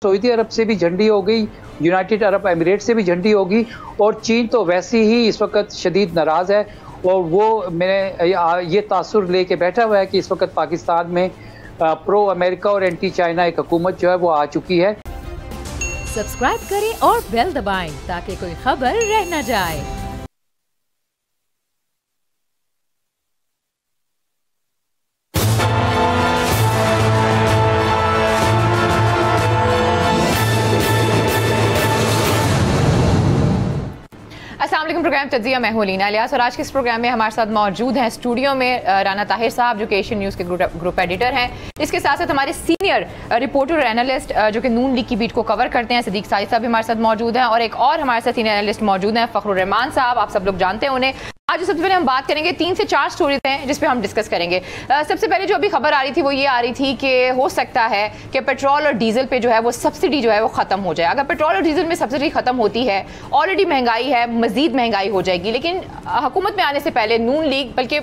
Saudi अरब से भी झंडी हो गई, यूनाइटेड अरब एमिरेट से भी झंडी होगी, और चीन तो वैसे ही इस वक्त शदीद नाराज़ है और वो मैंने ये तासुर लेके बैठा हुआ है कि इस वक्त पाकिस्तान में प्रो अमेरिका और एंटी चाइना एक हुकूमत जो है वो आ चुकी है। सब्सक्राइब करें और बेल दबाएं ताकि कोई खबर रह न जाए। अस्सलाम प्रोग्राम तज्जिया, मैं हूं लीना इलियास और आज के इस प्रोग्राम में हमारे साथ मौजूद हैं स्टूडियो में राना ताहिर साहब जो कि एशियन न्यूज़ के ग्रुप एडिटर हैं। इसके साथ साथ हमारे सीनियर रिपोर्टर और एनालिस्ट जो कि नून लीग की बीट को कवर करते हैं, सदीक साजिद साहब भी हमारे साथ मौजूद हैं और एक और हमारे साथ सीनियर एनालिस्ट मौजूद हैं फखरुर रहमान साहब। आप सब लोग जानते हैं उन्हें। आज सबसे पहले हम बात करेंगे 3 से 4 स्टोरीज हैं जिस पे हम डिस्कस करेंगे। सबसे पहले जो अभी खबर आ रही थी वो ये आ रही थी कि हो सकता है कि पेट्रोल और डीजल पे जो है वो सब्सिडी जो है वो खत्म हो जाए। अगर पेट्रोल और डीजल में सब्सिडी खत्म होती है, ऑलरेडी महंगाई है, मजीद महंगाई हो जाएगी। लेकिन हुकूमत में आने से पहले नून लीग बल्कि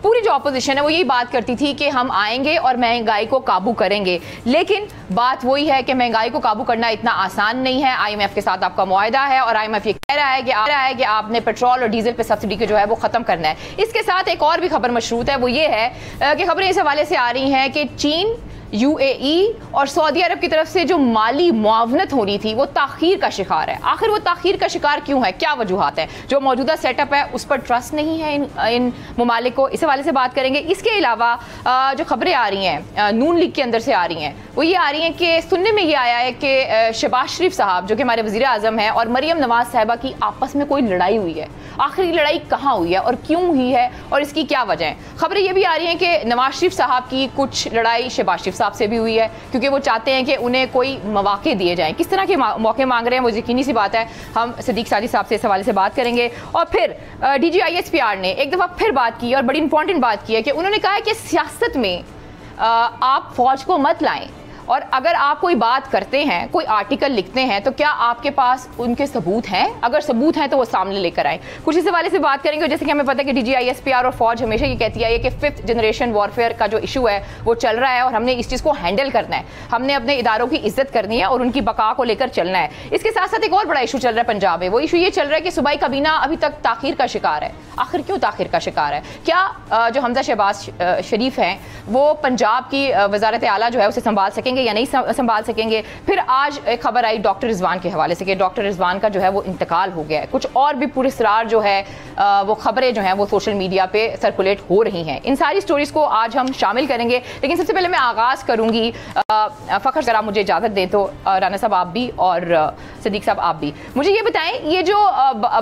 पूरी जो अपोजिशन है वो यही बात करती थी कि हम आएंगे और महंगाई को काबू करेंगे। लेकिन बात वही है कि महंगाई को काबू करना इतना आसान नहीं है। IMF के साथ आपका मुआहदा है और IMF ये कह रहा है कि आपने पेट्रोल और डीजल पे सब्सिडी को जो है वो खत्म करना है। इसके साथ एक और भी खबर मशरूत है, वो ये है कि खबरें इस हवाले से आ रही हैं कि चीन, UAE और सऊदी अरब की तरफ से जो माली मुआवनत हो रही थी वो ताखीर का शिकार है। आखिर वो ताखीर का शिकार क्यों है, क्या वजूहात है? जो मौजूदा सेटअप है उस पर ट्रस्ट नहीं है इन ममालिक को, इस हवाले से बात करेंगे। इसके अलावा जो खबरें आ रही हैं नून लीग के अंदर से आ रही हैं वो ये आ रही हैं कि सुनने में ये आया है कि शहबाज शरीफ साहब जो कि हमारे वज़ीर आज़म हैं और मरियम नवाज साहिबा की आपस में कोई लड़ाई हुई है। आखिर ये लड़ाई कहाँ हुई है और क्यों हुई है और इसकी क्या वजह है? खबरें ये भी आ रही हैं कि नवाज शरीफ साहब की कुछ लड़ाई शहबाज शरीफ साहब से भी हुई है क्योंकि वो चाहते हैं कि उन्हें कोई मौके दिए जाएं। किस तरह के मौके मांग रहे हैं वो यकीनी सी बात है। हम सदीक साजिद साहब से इस हवाले से बात करेंगे। और फिर DG ISPR ने एक दफ़ा फिर बात की और बड़ी इंपॉर्टेंट बात की है कि उन्होंने कहा है कि सियासत में आप फौज को मत लाएं और अगर आप कोई बात करते हैं, कोई आर्टिकल लिखते हैं तो क्या आपके पास उनके सबूत हैं? अगर सबूत हैं तो वो सामने लेकर आए। कुछ इस हवाले से बात करेंगे। जैसे कि हमें पता है कि DG ISPR और फौज हमेशा ये कहती है कि 5th जनरेशन वॉरफेयर का जो इशू है वो चल रहा है और हमने इस चीज़ को हैंडल करना है। हमने अपने इदारों की इज्जत करनी है और उनकी बका को लेकर चलना है। इसके साथ साथ एक और बड़ा इशू चल रहा है पंजाब में। वो इशू ये चल रहा है कि सूबाई काबीना अभी तक ताखीर का शिकार है। आखिर क्यों ताखीर का शिकार है? क्या जो हमजा शहबाज शरीफ हैं वो पंजाब की वजारत आला जो है उसे संभाल सकेंगे या नहीं संभाल सकेंगे? फिर आज एक खबर आई डॉक्टर रिजवान के हवाले से कि डॉक्टर रिजवान का जो है वो इंतकाल हो गया है। कुछ और भी पूरे सरार जो है वो खबरें जो हैं वो सोशल मीडिया पे सर्कुलेट हो रही हैं। इन सारी स्टोरीज को आज हम शामिल करेंगे। लेकिन सबसे पहले मैं आगाज़ करूंगी, फ़खर अगर आप मुझे इजाज़त दें तो राना साहब आप भी और सदीक साहब आप भी मुझे ये बताएं, ये जो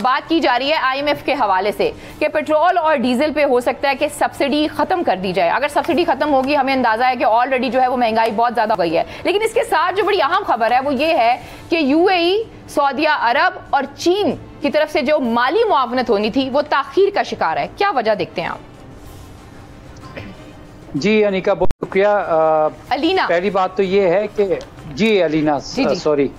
बात की जा रही है IMF के हवाले से कि पेट्रोल और डीजल पे हो सकता है कि सब्सिडी ख़त्म कर दी जाए। अगर सब्सिडी ख़त्म होगी, हमें अंदाज़ा है कि ऑलरेडी जो है वो महंगाई बहुत ज़्यादा हो गई है। लेकिन इसके साथ जो बड़ी अहम खबर है वो ये है कि UAE, सऊदी अरब और चीन की तरफ से जो माली मुआवनत होनी थी वो ताखीर का शिकार है। क्या वजह देखते हैं आप? जी अनिका, बहुत शुक्रिया। अलीना, पहली बात तो ये है कि जी अलीना सॉरी,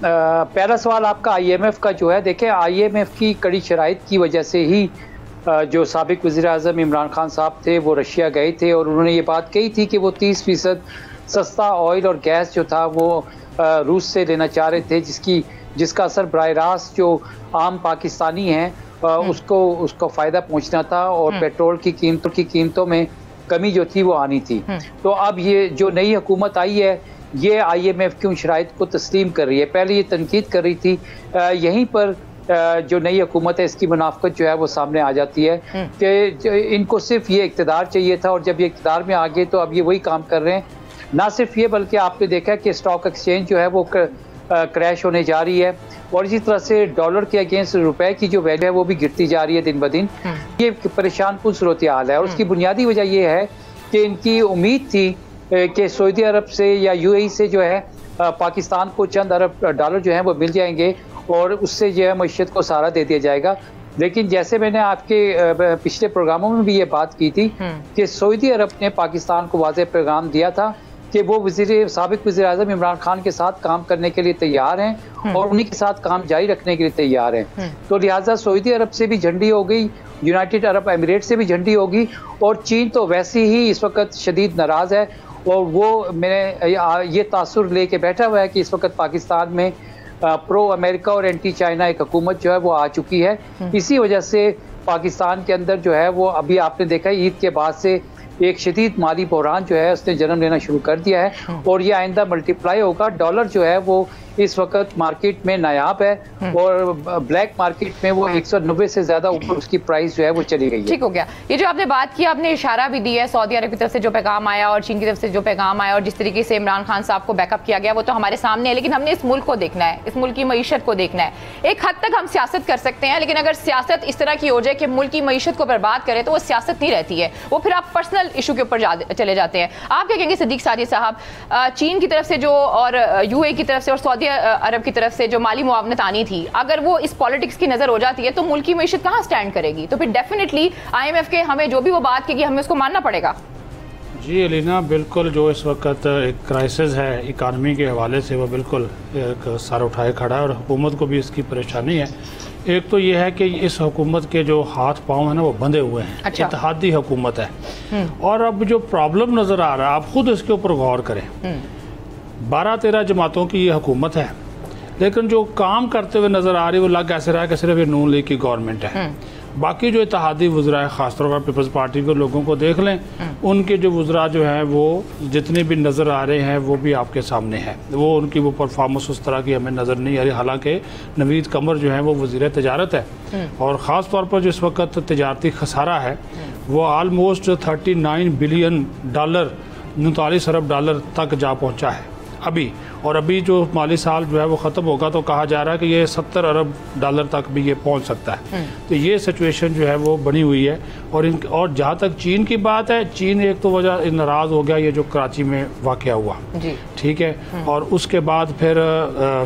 पहला सवाल आपका IMF का जो है, देखें IMF की कड़ी शराइत की वजह से ही जो साबिक वज़ीर आज़म इमरान खान साहब थे वो रशिया गए थे और उन्होंने ये बात कही थी कि वो 30% सस्ता ऑयल और गैस जो था वो रूस से लेना चाह रहे थे, जिसका असर बराह रास्त जो आम पाकिस्तानी हैं उसको फ़ायदा पहुंचना था और पेट्रोल की कीमतों में कमी जो थी वो आनी थी। तो अब ये जो नई हुकूमत आई है ये IMF की उन शराइत को तस्लीम कर रही है। पहले ये तनकीद कर रही थी, यहीं पर जो नई हुकूमत है इसकी मुनाफकत जो है वो सामने आ जाती है कि इनको सिर्फ ये इक़्तिदार चाहिए था और जब ये इक़्तिदार में आ गए तो अब ये वही काम कर रहे हैं। ना सिर्फ ये बल्कि आपने देखा कि स्टॉक एक्सचेंज जो है वो क्रैश होने जा रही है और इसी तरह से डॉलर के अगेंस्ट रुपए की जो वैल्यू है वो भी गिरती जा रही है दिन ब दिन। ये परेशान कुन सूरत हाल है और उसकी बुनियादी वजह ये है कि इनकी उम्मीद थी कि सऊदी अरब से या UAE से जो है पाकिस्तान को चंद अरब डॉलर जो है वो मिल जाएंगे और उससे जो है मईशत को सहारा दे दिया जाएगा। लेकिन जैसे मैंने आपके पिछले प्रोग्रामों में भी ये बात की थी कि सऊदी अरब ने पाकिस्तान को वाज़ेह पैगाम दिया था कि वो साबिक वज़ीर आज़म इमरान खान के साथ काम करने के लिए तैयार हैं और उन्हीं के साथ काम जारी रखने के लिए तैयार हैं। तो लिहाजा सऊदी अरब से भी झंडी हो गई, यूनाइटेड अरब एमिरेट से भी झंडी होगी और चीन तो वैसे ही इस वक्त शदीद नाराज़ है और वो मैंने ये तासुर लेके बैठा हुआ है कि इस वक्त पाकिस्तान में प्रो अमेरिका और एंटी चाइना एक हुकूमत जो है वो आ चुकी है। इसी वजह से पाकिस्तान के अंदर जो है वो अभी आपने देखा ईद के बाद से एक शदीद माली बहरान जो है उसने जन्म लेना शुरू कर दिया है और ये आइंदा मल्टीप्लाई होगा। डॉलर जो है वो इस वक्त मार्केट में नायाब है और ब्लैक मार्केट में वो 190 से ज्यादा ऊपर उसकी प्राइस जो है वो चली गई है। ठीक हो गया। ये जो आपने बात की, आपने इशारा भी दिया है सऊदी अरब की तरफ से जो पैगाम आया और चीन की तरफ से जो पैगाम आया और जिस तरीके से इमरान खान साहब को बैकअप किया गया वो तो हमारे सामने है, लेकिन हमने इस मुल्क को देखना है, इस मुल्क की मईशत को देखना है। एक हद तक हम सियासत कर सकते हैं, लेकिन अगर सियासत इस तरह की हो जाए कि मुल्क की मईशत को बर्बाद करे तो वो सियासत नहीं रहती है, वो फिर आप पर्सनल इशू के ऊपर चले जाते हैं। आप क्या कहेंगे सिद्दीक सादी साहब, चीन की तरफ से जो और यूएई की तरफ से और सऊदी अरब की तरफ से जो माली मुआवनत आनी थी, अगर वो इस पॉलिटिक्स की नजर हो जाती है तो मुल्क की मईशत कहां स्टैंड करेगी? तो फिर डेफिनेटली आईएमएफ के हमें जो भी वो बात की हमें उसको मानना पड़ेगा। जी अलीना, बिल्कुल जो इस वक्त एक क्राइसिस है इकानमी के हवाले से वो बिल्कुल एक सर उठाए खड़ा है और हुकूमत को भी इसकी परेशानी है। एक तो ये है कि इस हुकूमत के जो हाथ पांव हैं ना वो बंधे हुए हैं। अच्छा। इत्तेहादी हुकूमत है और अब जो प्रॉब्लम नज़र आ रहा है आप खुद इसके ऊपर गौर करें। 12-13 जमातों की ये हुकूमत है, लेकिन जो काम करते हुए नज़र आ रही है वो लग ऐसे रहा है कि सिर्फ ये नून लीग की गवर्नमेंट है। बाकी जो इत्तेहादी वज़रा है, ख़ासतौर पर पीपल्स पार्टी के लोगों को देख लें, उनके जो वज़रा जो हैं वो जितने भी नज़र आ रहे हैं वो भी आपके सामने है। वो उनकी वो परफॉर्मेंस उस तरह की हमें नज़र नहीं आ रही। हालांकि नवीद कमर जो है वो वज़ीर तजारत है और ख़ास तौर पर जिस वक्त तजारती खसारा है वो आलमोस्ट 39 बिलियन डॉलर 39 अरब डॉलर तक जा पहुँचा है अभी। और अभी जो माली साल जो है वो ख़त्म होगा तो कहा जा रहा है कि ये 70 अरब डॉलर तक भी ये पहुंच सकता है। तो ये सिचुएशन जो है वो बनी हुई है। और जहाँ तक चीन की बात है, चीन एक तो वजह नाराज़ हो गया ये जो कराची में वाक़या हुआ, ठीक है, और उसके बाद फिर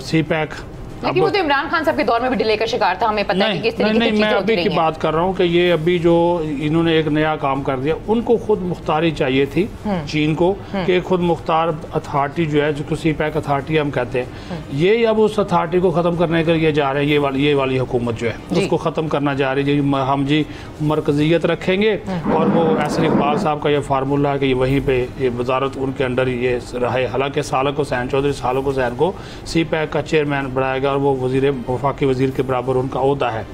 सी पैक, लेकिन वो तो इमरान खान साहब के दौर में भी डिले का शिकार था, हमें पता है कि किस तरीके नहीं, मैं अभी की बात कर रहा हूँ कि ये अभी जो इन्होंने एक नया काम कर दिया, उनको खुद मुख्तारी चाहिए थी चीन को कि खुद मुख्तार अथॉरिटी जो है, जो सी पैक अथॉरिटी हम कहते हैं, ये अब उस अथॉरिटी को ख़त्म करने के लिए जा रहे हैं। ये वाली हुकूमत जो है उसको ख़त्म करना जा रही है। हम जी मरकजियत रखेंगे और वो ऐसे इकबाल साहब का ये फार्मूला है कि वहीं पर ये वजारत उनके अंडर ये रहे। हालांकि सालक हुसैन चौधरी सालक हुसैन को सी पैक का चेयरमैन बनाया और वो वफाकी वजीर के बराबर उनका ओहदा है।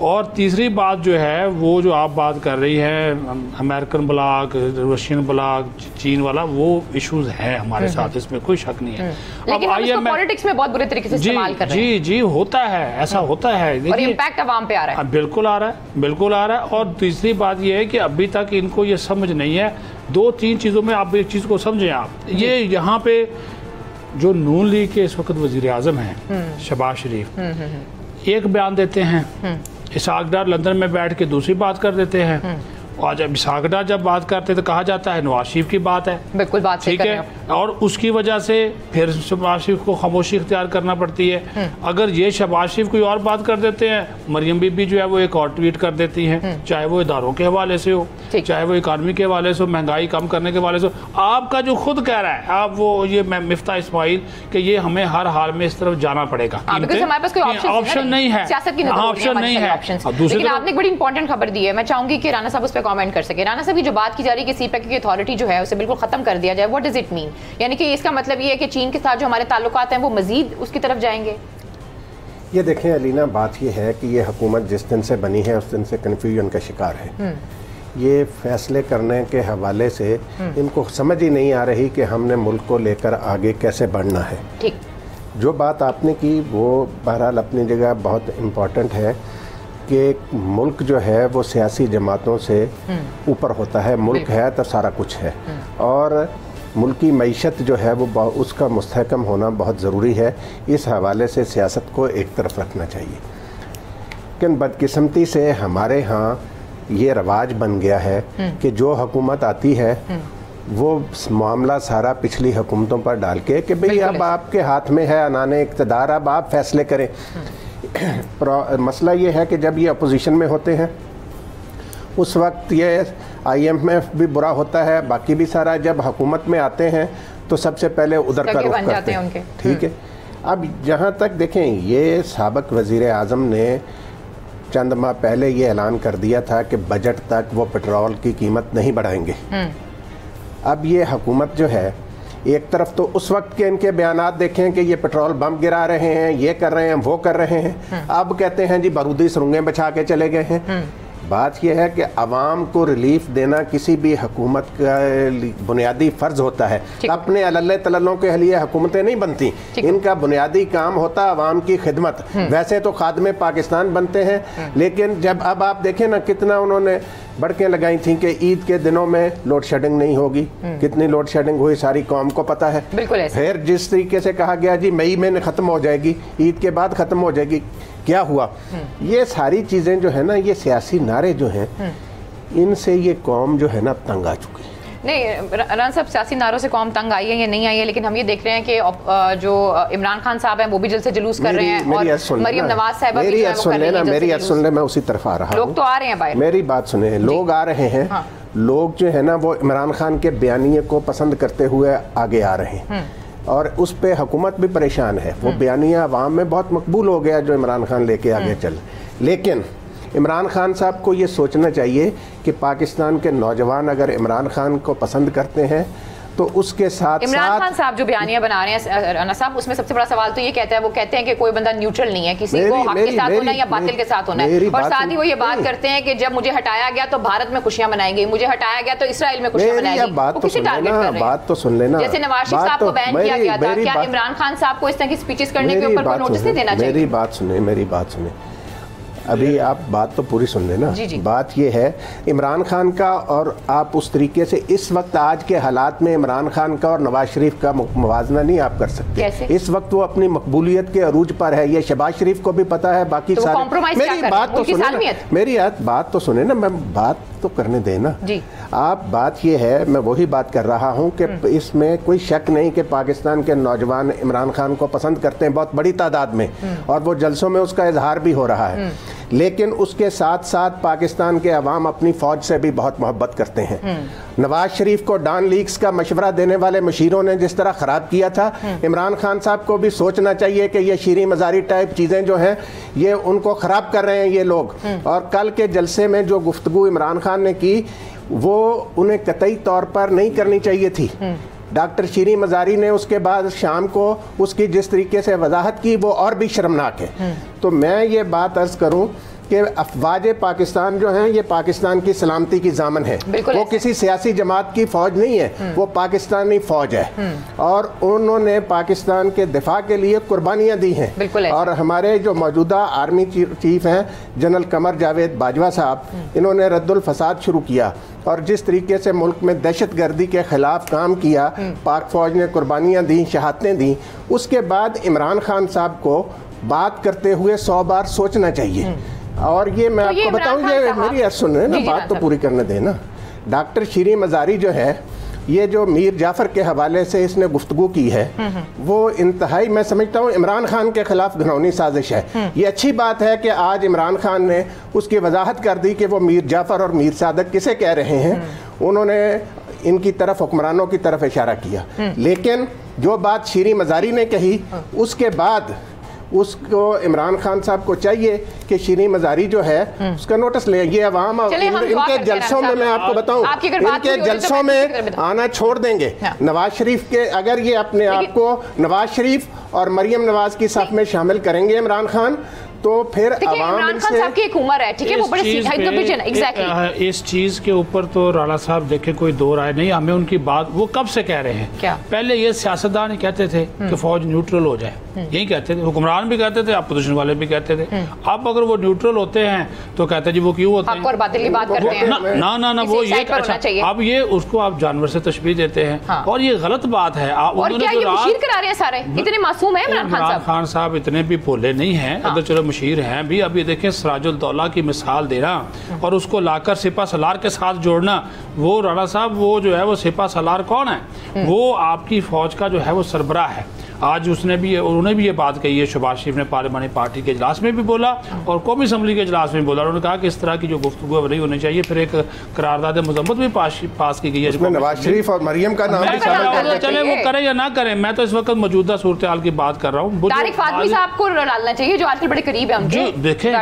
और तीसरी बात जो है वो जो आप बात कर रही हैं अमेरिकन ब्लॉक, रशियन ब्लॉक, चीन वाला, वो इश्यूज हैं हमारे साथ, इसमें कोई शक नहीं है। लेकिन हम इसको पॉलिटिक्स में बहुत बुरे तरीके से इस्तेमाल कर रहे हैं। जी होता है, ऐसा होता है और इम्पैक्ट अवाम पे आ रहा है। बिल्कुल आ रहा है, बिल्कुल आ रहा है। और तीसरी बात ये है कि अभी तक इनको ये समझ नहीं है। 2-3 चीज़ों में आप एक चीज़ को समझें, आप ये यहाँ पे जो नून लीग के इस वक्त वजीर आजम हैं शहबाज शरीफ, एक बयान देते हैं, इसहाक डार लंदन में बैठ के दूसरी बात कर देते हैं। और जब इसहाक डार जब बात करते तो कहा जाता है नवाज शरीफ की बात है, बिल्कुल बात ठीक है, और उसकी वजह से फिर शहबाज शरीफ को खामोशी इख्तियार करना पड़ती है। अगर ये शहबाज शरीफ कोई और बात कर देते हैं, मरियम बीबी जो है वो एक और ट्वीट कर देती हैं, चाहे वो इदारों के हवाले से हो, चाहे वो इकानमी के हवाले से हो, महंगाई कम करने के हवाले से हो। आपका जो खुद कह रहा है आप वो ये मिफ्ता इस्माइल कि ये हमें हर हाल में इस तरफ जाना पड़ेगा, ऑप्शन नहीं है, ऑप्शन नहीं है। लेकिन आपने एक बड़ी इंपॉर्टेंट खबर दी है, मैं चाहूंगी कि राना साहब उस पर कमेंट कर सके। राना साहब की जो बात की जा रही है कि सीपैक की अथॉरिटी जो है उसे बिल्कुल खत्म कर दिया जाए, व्हाट डज इट मीन? यानी कि इसका मतलब ये है कि चीन के साथ जो हमारे ताल्लुकात हैं वो मजीद उसकी तरफ जाएंगे? ये देखें अलीना, बात ये है कि ये हुकूमत जिस दिन से बनी है उस दिन से कन्फ्यूजन का शिकार है। ये फैसले करने के हवाले से इनको समझ ही नहीं आ रही कि हमने मुल्क को लेकर आगे कैसे बढ़ना है। ठीक, जो बात आपने की वो बहरहाल अपनी जगह बहुत इम्पॉर्टेंट है कि मुल्क जो है वो सियासी जमातों से ऊपर होता है। मुल्क है तो सारा कुछ है, और मुल्की मईशत जो है वो उसका मुस्तहकम होना बहुत ज़रूरी है। इस हवाले से सियासत को एक तरफ रखना चाहिए। लेकिन बदकिस्मती से हमारे यहाँ ये रवाज बन गया है कि जो हुकूमत आती है वो मामला सारा पिछली हुकूमतों पर डाल के कि भाई अब आपके हाथ में है अनाने इक़्तिदार, अब आप फैसले करें। मसला ये है कि जब ये अपोजिशन में होते हैं उस वक्त ये IMF भी बुरा होता है, बाकी भी सारा। जब हुकूमत में आते हैं तो सबसे पहले उधर का रुख करते हैं, ठीक है। अब जहाँ तक देखें, ये साबिक़ वज़ीर आज़म ने चंद माह पहले ये ऐलान कर दिया था कि बजट तक वो पेट्रोल की कीमत नहीं बढ़ाएंगे। अब ये हुकूमत जो है, एक तरफ तो उस वक्त के इनके बयानात देखें कि ये पेट्रोल बम गिरा रहे हैं, ये कर रहे हैं, वो कर रहे हैं, अब कहते हैं जी बारूदी सुरंगें बिछा के चले गए हैं। बात यह है कि अवाम को रिलीफ देना किसी भी हुकूमत का बुनियादी फ़र्ज होता है। अपने अल्ले तल्लों के लिए हुकूमतें नहीं बनती, इनका बुनियादी काम होता है अवाम की खिदमत। वैसे तो खादमे पाकिस्तान बनते हैं, लेकिन जब अब आप देखें ना कितना उन्होंने बड़कें लगाई थी कि ईद के दिनों में लोड शेडिंग नहीं होगी, कितनी लोड शेडिंग हुई सारी कौम को पता है। फिर जिस तरीके से कहा गया जी मई में ख़त्म हो जाएगी, ईद के बाद ख़त्म हो जाएगी, क्या हुआ? ये सारी चीज़ें जो है ना, ये सियासी नारे जो हैं, इनसे ये कौम जो है ना तंग आ चुकी है। नहीं राना साहब, सियासी नारों से कौम तंग आई है या नहीं आई है, लेकिन हम ये देख रहे हैं कि जो इमरान खान साहब हैं वो भी जल्द से जुलूस कर रहे हैं, और मरियम नवाज साहब मेरी बात सुन ले, मैं उसी तरफ आ रहा हूं। लोग तो आ रहे हैं बाहर, मेरी बात सुने, लोग आ रहे हैं। हाँ। लोग जो है ना वो इमरान खान के बयानिए को पसंद करते हुए आगे आ रहे हैं, और उस पे हुकूमत भी परेशान है। वो बयानिया अवाम में बहुत मकबूल हो गया जो इमरान खान लेके आगे चल। लेकिन इमरान खान साहब को ये सोचना चाहिए कि पाकिस्तान के नौजवान अगर इमरान खान को पसंद करते हैं तो उसके साथ इमरान खान साहब जो बयानिया बना रहे हैं राना साहब, उसमें सबसे बड़ा सवाल तो ये कहता है, वो कहते हैं कि कोई बंदा न्यूट्रल नहीं है, किसी को हक के साथ होना है या बातिल के साथ होना है, और साथ ही वो ये बात करते हैं कि जब मुझे हटाया गया तो भारत में खुशियां मनाई गई, मुझे हटाया गया तो इसराइल में खुशियां मनाई गई। बात तो सुन लेना, जैसे नवाज शरीफ साहब को बैन किया गया था, क्या इमरान खान साहब को इस तरह की स्पीचेस करने के ऊपर कोई नोटिस नहीं देना चाहिए? मेरी बात सुने, अभी आप बात तो पूरी सुन लेना। बात ये है इमरान खान का, और आप उस तरीके से इस वक्त आज के हालात में इमरान खान का और नवाज शरीफ का मुवाजना नहीं आप कर सकते। कैसे? इस वक्त वो अपनी मकबूलियत के अरूज पर है, ये शहबाज शरीफ को भी पता है, बाकी तो सारे। मेरी बात तो सुने, मेरी बात तो सुने ना, मैं बात तो करने देना। आप बात ये है, मैं वही बात कर रहा हूँ कि इसमें कोई शक नहीं कि पाकिस्तान के नौजवान इमरान खान को पसंद करते हैं बहुत बड़ी तादाद में, और वो जलसों में उसका इजहार भी हो रहा है। लेकिन उसके साथ साथ पाकिस्तान के अवाम अपनी फौज से भी बहुत मोहब्बत करते हैं। नवाज शरीफ को डॉन लीक्स का मशवरा देने वाले मशीरों ने जिस तरह खराब किया था, इमरान खान साहब को भी सोचना चाहिए कि ये शीरी मजारी टाइप चीजें जो हैं ये उनको खराब कर रहे हैं ये लोग। और कल के जलसे में जो गुफ्तगू इमरान खान ने की वो उन्हें कतई तौर पर नहीं करनी चाहिए थी। डॉक्टर शीरी मजारी ने उसके बाद शाम को उसकी जिस तरीके से वजाहत की वो और भी शर्मनाक है। तो मैं ये बात अर्ज करूं कि अफवाज पाकिस्तान जो हैं ये पाकिस्तान की सलामती की जामन है, वो किसी सियासी जमात की फौज नहीं है, वो पाकिस्तानी फौज है, और उन्होंने पाकिस्तान के दिफा के लिए कुर्बानियां दी हैं। और हमारे जो मौजूदा आर्मी चीफ हैं जनरल कमर जावेद बाजवा साहब, इन्होंने रद्दुल फसाद शुरू किया, और जिस तरीके से मुल्क में दहशत गर्दी के खिलाफ काम किया, पाक फौज ने कुर्बानियां दी, शहादतें दी। उसके बाद इमरान खान साहब को बात करते हुए 100 बार सोचना चाहिए। और ये मैं आपको बताऊं, ये मेरी सुन रहे ना, बात तो पूरी करने देना। डॉक्टर शीरी मजारी जो है, ये जो मीर जाफर के हवाले से इसने गुफ्तगू की है, वो इंतहाई मैं समझता हूँ इमरान खान के खिलाफ घिनौनी साजिश है। ये अच्छी बात है कि आज इमरान खान ने उसकी वजाहत कर दी कि वो मीर जाफर और मीर सादक किसे कह रहे हैं। उन्होंने इनकी तरफ हुक्मरानों की तरफ इशारा किया, लेकिन जो बात शीरी मजारी ने कही उसके बाद उसको इमरान खान साहब को चाहिए कि शीरी मजारी जो है उसका नोटिस ले। ये अवाम इनके जलसों में, मैं आपको बताऊं, इनके जलसों में आना छोड़ देंगे। नवाज शरीफ के, अगर ये अपने आप को नवाज शरीफ और मरियम नवाज की साथ में शामिल करेंगे इमरान खान, तो फिर इमरान खान साहब की एक उम्र है, ठीक है, वो बड़े एग्जैक्टली इस चीज के ऊपर तो राणा साहब देखे कोई दो राय नहीं। हमें उनकी बात, वो कब से कह रहे हैं, क्या पहले ये सियासतदान कहते थे कि फौज न्यूट्रल हो जाए, यही कहते थे, हुक्मरान भी कहते थे, अपोजिशन वाले भी कहते थे। अब अगर वो न्यूट्रल होते हैं तो कहते जी वो क्यों होते हैं, और बातिल की बात करते हैं। ना वो ये अच्छा, अब ये उसको आप जानवर से तशबीह देते हैं, और ये गलत बात है। इमरान खान साहब इतने भी भोले नहीं है, अगर चलो मशीर हैं भी। अब ये देखें सिराजुल दौला की मिसाल देना और उसको लाकर सिपा सलार के साथ जोड़ना, वो राणा साहब वो जो है वो सिपा सलार कौन है, वो आपकी फौज का जो है वो सरबराह है। आज उन्होंने भी ये बात कही है, शहबाज शरीफ ने पार्लियामानी पार्टी के इजलास में भी बोला और कौमी असम्बली के इजलास में बोला। उन्होंने कहा कि इस तरह की जो गुफ्तगू नहीं होनी चाहिए। फिर एक करारदाद मजम्मत भी पास की गई है, नवाज शरीफ और मरीम का नाम चले वो करें या ना करें, मैं तो इस वक्त मौजूदा सूरत हाल की बात कर रहा हूँ। तारिक फातमी साहब को डालना चाहिए जो आजकल बड़े करीब है उनके। देखें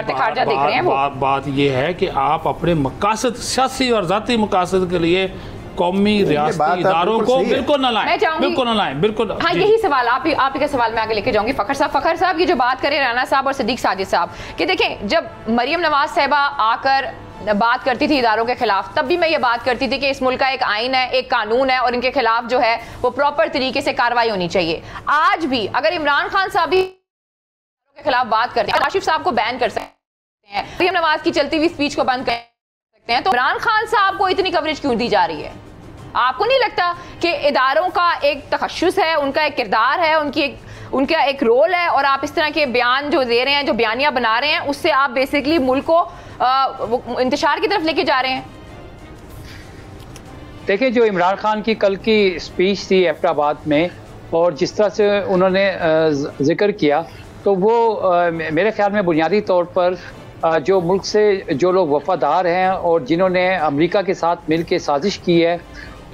बात ये है कि आप अपने मकासद, सियासी और जाती मकासद के लिए कौमी रियासती इदारों को बिल्कुल ना लाएं, बिल्कुल ना लाएं, बिल्कुल। हाँ, यही सवाल आप ही का सवाल मैं आगे लेके जाऊंगी। फखर साहब, ये जो बात करें राना साहब और सिद्दीक साजिद साहब कि देखें, जब मरियम नवाज साहिबा आकर बात करती थी इदारों के खिलाफ, तब भी मैं ये बात करती थी कि इस मुल्क का एक आइन है, एक कानून है और इनके खिलाफ जो है वो प्रॉपर तरीके से कार्रवाई होनी चाहिए। आज भी अगर इमरान खान साहब भी के खिलाफ बात करते हैं, आशिफ साहब को बैन कर सकते हैं, मरियम नवाज की चलती हुई स्पीच को बंद कर सकते हैं, तो इमरान खान साहब को इतनी कवरेज क्यों दी जा रही है? आपको नहीं लगता कि इदारों का एक तखश्शुस है, उनका एक किरदार है, उनका एक रोल है, और आप इस तरह के बयान जो दे रहे हैं, जो बयानियां बना रहे हैं, उससे आप बेसिकली मुल्क को इंतशार की तरफ लेके जा रहे हैं? देखिए, जो इमरान खान की कल की स्पीच थी एबटाबाद में और जिस तरह से उन्होंने जिक्र किया, तो वो मेरे ख्याल में बुनियादी तौर पर जो मुल्क से जो लोग वफादार हैं और जिन्होंने अमेरिका के साथ मिल के साजिश की है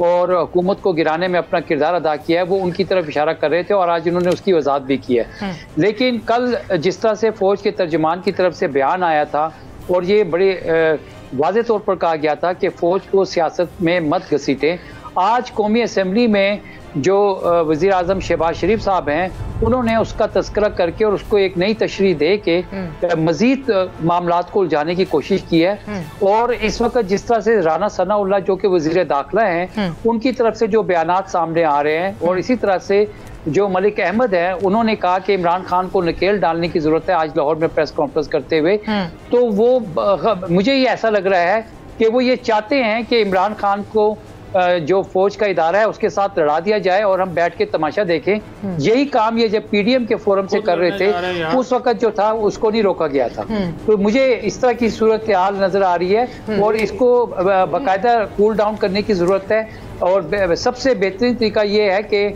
और हुकूमत को गिराने में अपना किरदार अदा किया है, वो उनकी तरफ इशारा कर रहे थे और आज उन्होंने उसकी वजाहत भी की है। लेकिन कल जिस तरह से फ़ौज के तर्जुमान की तरफ से बयान आया था और ये बड़े वाज़े तौर पर कहा गया था कि फ़ौज को सियासत में मत घसीटें, आज कौमी असम्बली में जो वज़ीर आज़म शहबाज शरीफ साहब हैं, उन्होंने उसका तस्करा करके और उसको एक नई तशरीह दे के मज़ीद मामलात को उलझाने की कोशिश की है। और इस वक्त जिस तरह से राना सनाउल्लाह जो कि वज़ीर दाखिला हैं, उनकी तरफ से जो बयानात सामने आ रहे हैं, और इसी तरह से जो मलिक अहमद है, उन्होंने कहा कि इमरान खान को नकेल डालने की ज़रूरत है आज लाहौर में प्रेस कॉन्फ्रेंस करते हुए, तो वो मुझे ये ऐसा लग रहा है कि वो ये चाहते हैं कि इमरान खान को जो फौज का इदारा है उसके साथ लड़ा दिया जाए और हम बैठ के तमाशा देखें। यही काम ये जब पीडीएम के फोरम से कर रहे थे, उस वक्त जो था उसको नहीं रोका गया था। तो मुझे इस तरह की सूरत हाल नजर आ रही है और इसको बाकायदा कूल डाउन करने की जरूरत है। और सबसे बेहतरीन तरीका ये है कि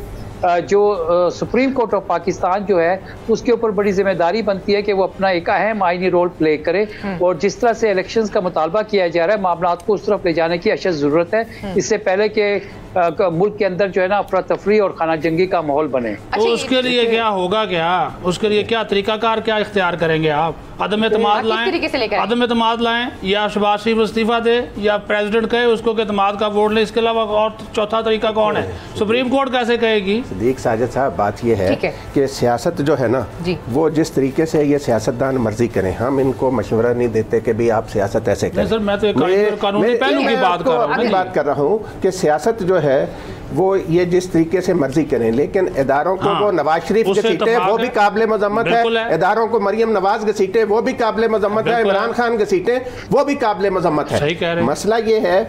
जो सुप्रीम कोर्ट ऑफ पाकिस्तान जो है, उसके ऊपर बड़ी जिम्मेदारी बनती है कि वो अपना एक अहम आईनी रोल प्ले करे और जिस तरह से इलेक्शंस का मुतालबा किया जा रहा है, मामलात को उस तरफ ले जाने की अशद ज़रूरत है, इससे पहले कि मुल्क के अंदर जो है ना अफरा तफरी और खाना जंगी का माहौल बने। तो उसके लिए क्या होगा, क्या उसके लिए क्या तरीकाकार क्या इख्तियार करेंगे आप? अदम एतमाद लाएं, अदम एतमाद लाएं, या शहबाज शरीफ इस्तीफा दे, या प्रेसिडेंट कहे उसको कि एतमाद का वोट ले, इसके अलावा और चौथा तरीका कौन है? सुप्रीम कोर्ट कैसे कहेगी? सिद्दीक साजिद साहब, बात ये है कि सियासत जो है ना, वो जिस तरीके से ये सियासतदान मर्जी करें, हम इनको मशवरा नहीं देते कि भाई आप सियासत ऐसे करें। सर, मैं तो कानूनी पहलू की बात कर रहा हूँ कि सियासत जो है वो ये जिस तरीके से मर्जी करें, लेकिन इदारों को वो नवाज शरीफ घसीटे वो भी काबिल मजम्मत है, इदारों को मरियम नवाज घसीटे वो भी काबिल मजम्मत है, इमरान खान घसीटे वो भी काबिल मजम्मत है। मसला ये है